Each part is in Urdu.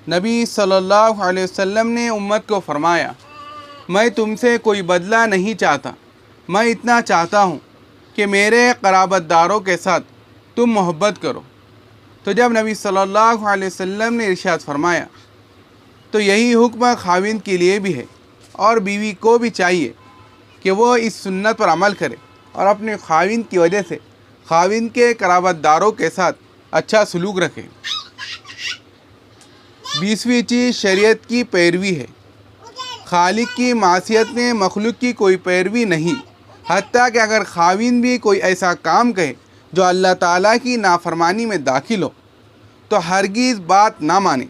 نبی صلی اللہ علیہ وسلم نے امت کو فرمایا، میں تم سے کوئی بدلہ نہیں چاہتا، میں اتنا چاہتا ہوں کہ میرے قرابت داروں کے ساتھ تم محبت کرو۔ تو جب نبی صلی اللہ علیہ وسلم نے ارشاد فرمایا تو یہی حکم خاوند کے لیے بھی ہے، اور بیوی کو بھی چاہیے کہ وہ اس سنت پر عمل کرے اور اپنے خاوند کی وجہ سے خاوند کے قرابت داروں کے ساتھ اچھا سلوک رکھے۔ 20ویں چیز شریعت کی پیروی ہے۔ خالق کی معصیت میں مخلوق کی کوئی پیروی نہیں، حتیٰ کہ اگر خاوند بھی کوئی ایسا کام کہے جو اللہ تعالیٰ کی نافرمانی میں داخل ہو تو ہرگز بات نہ مانیں۔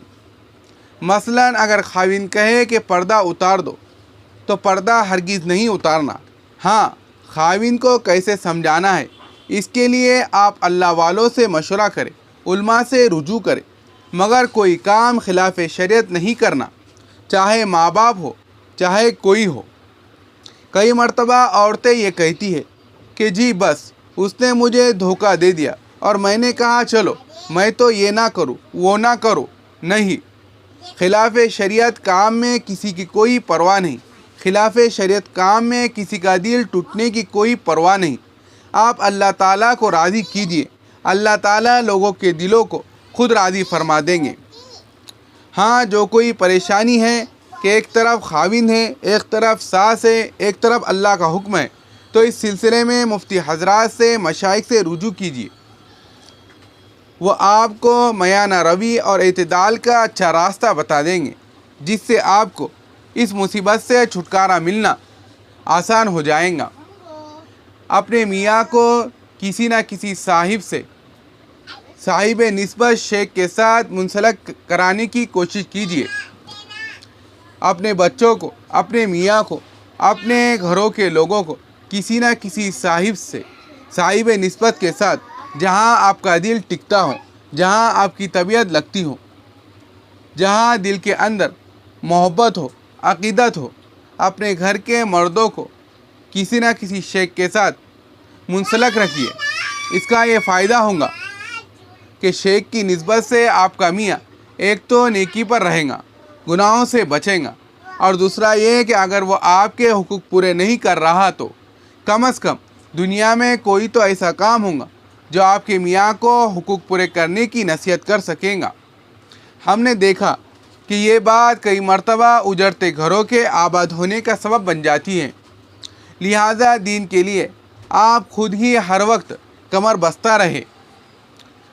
مثلا اگر خاوند کہے کہ پردہ اتار دو تو پردہ ہرگز نہیں اتارنا۔ ہاں، خاوند کو کیسے سمجھانا ہے اس کے لیے آپ اللہ والوں سے مشورہ کریں، علماء سے رجوع کریں، مگر کوئی کام خلاف شریعت نہیں کرنا، چاہے ماں باپ ہو چاہے کوئی ہو۔ کئی مرتبہ عورتیں یہ کہتی ہے کہ جی بس اس نے مجھے دھوکہ دے دیا اور میں نے کہا چلو میں تو یہ نہ کروں وہ نہ کروں۔ نہیں، خلاف شریعت کام میں کسی کی کوئی پرواہ نہیں، خلاف شریعت کام میں کسی کا دل ٹوٹنے کی کوئی پرواہ نہیں۔ آپ اللہ تعالیٰ کو راضی کیجیے، اللہ تعالیٰ لوگوں کے دلوں کو خود راضی فرما دیں گے۔ ہاں، جو کوئی پریشانی ہے کہ ایک طرف خاوند ہے، ایک طرف ساس ہے، ایک طرف اللہ کا حکم ہے، تو اس سلسلے میں مفتی حضرات سے مشائخ سے رجوع کیجیے، وہ آپ کو میانہ روی اور اعتدال کا اچھا راستہ بتا دیں گے، جس سے آپ کو اس مصیبت سے چھٹکارا ملنا آسان ہو جائے گا۔ اپنے میاں کو کسی نہ کسی صاحب نسبت شیخ کے ساتھ منسلک کرانے کی کوشش کیجیے۔ اپنے بچوں کو، اپنے میاں کو، اپنے گھروں کے لوگوں کو کسی نہ کسی صاحب نسبت کے ساتھ جہاں آپ کا دل ٹکتا ہو، جہاں آپ کی طبیعت لگتی ہو، جہاں دل کے اندر محبت ہو، عقیدت ہو، اپنے گھر کے مردوں کو کسی نہ کسی شیخ کے ساتھ منسلک رکھیے۔ اس کا یہ فائدہ ہوگا کہ شیخ کی نسبت سے آپ کا میاں ایک تو نیکی پر رہے گا، گناہوں سے بچے گا، اور دوسرا یہ کہ اگر وہ آپ کے حقوق پورے نہیں کر رہا تو کم از کم دنیا میں کوئی تو ایسا کام ہوگا جو آپ کے میاں کو حقوق پورے کرنے کی نصیحت کر سکے گا۔ ہم نے دیکھا کہ یہ بات کئی مرتبہ اجڑتے گھروں کے آباد ہونے کا سبب بن جاتی ہے۔ لہٰذا دین کے لیے آپ خود ہی ہر وقت کمر بستہ رہے،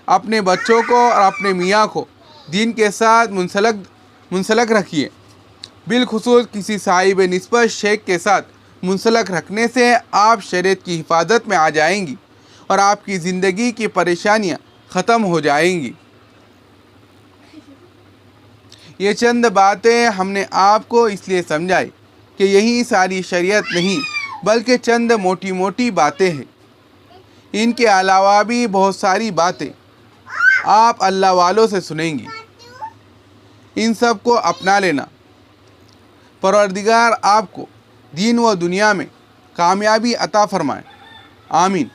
اپنے بچوں کو اور اپنے میاں کو دین کے ساتھ منسلک رکھیے۔ بالخصوص کسی صاحب نسبت شیخ کے ساتھ منسلک رکھنے سے آپ شریعت کی حفاظت میں آ جائیں گی اور آپ کی زندگی کی پریشانیاں ختم ہو جائیں گی۔ یہ چند باتیں ہم نے آپ کو اس لیے سمجھائی کہ یہی ساری شریعت نہیں بلکہ چند موٹی موٹی باتیں ہیں۔ ان کے علاوہ بھی بہت ساری باتیں آپ اللہ والوں سے سنیں گی، ان سب کو اپنا لینا۔ پروردگار آپ کو دین و دنیا میں کامیابی عطا فرمائے، آمین۔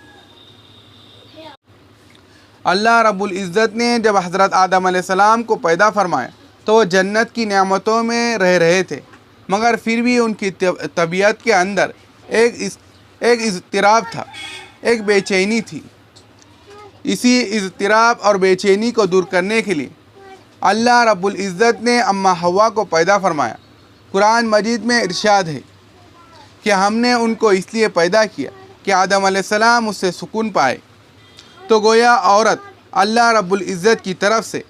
اللہ رب العزت نے جب حضرت آدم علیہ السلام کو پیدا فرمایا تو وہ جنت کی نعمتوں میں رہ رہے تھے، مگر پھر بھی ان کی طبیعت کے اندر ایک اضطراب تھا، ایک بے چینی تھی۔ اسی اضطراب اور بے چینی کو دور کرنے کے لیے اللہ رب العزت نے اماں حوا کو پیدا فرمایا۔ قرآن مجید میں ارشاد ہے کہ ہم نے ان کو اس لیے پیدا کیا کہ آدم علیہ السلام اس سے سکون پائے۔ تو گویا عورت اللہ رب العزت کی طرف سے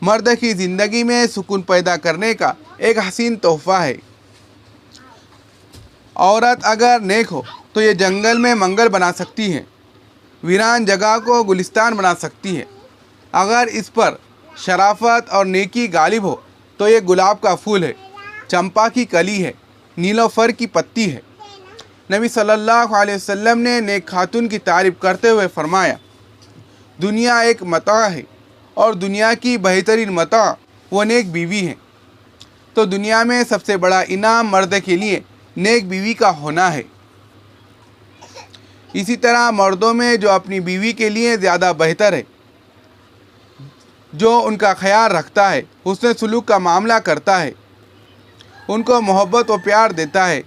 مرد کی زندگی میں سکون پیدا کرنے کا ایک حسین تحفہ ہے۔ عورت اگر نیک ہو تو یہ جنگل میں منگل بنا سکتی ہے، ویران جگہ کو گلستان بنا سکتی ہے۔ اگر اس پر شرافت اور نیکی غالب ہو تو یہ گلاب کا پھول ہے، چمپا کی کلی ہے، نیلوفر کی پتی ہے۔ نبی صلی اللہ علیہ وسلم نے نیک خاتون کی تعریف کرتے ہوئے فرمایا، دنیا ایک متاع ہے اور دنیا کی بہترین متاع وہ نیک بیوی ہے۔ تو دنیا میں سب سے بڑا انعام مرد کے لیے نیک بیوی کا ہونا ہے۔ اسی طرح مردوں میں جو اپنی بیوی کے لیے زیادہ بہتر ہے، جو ان کا خیال رکھتا ہے، حسن سلوک کا معاملہ کرتا ہے، ان کو محبت و پیار دیتا ہے،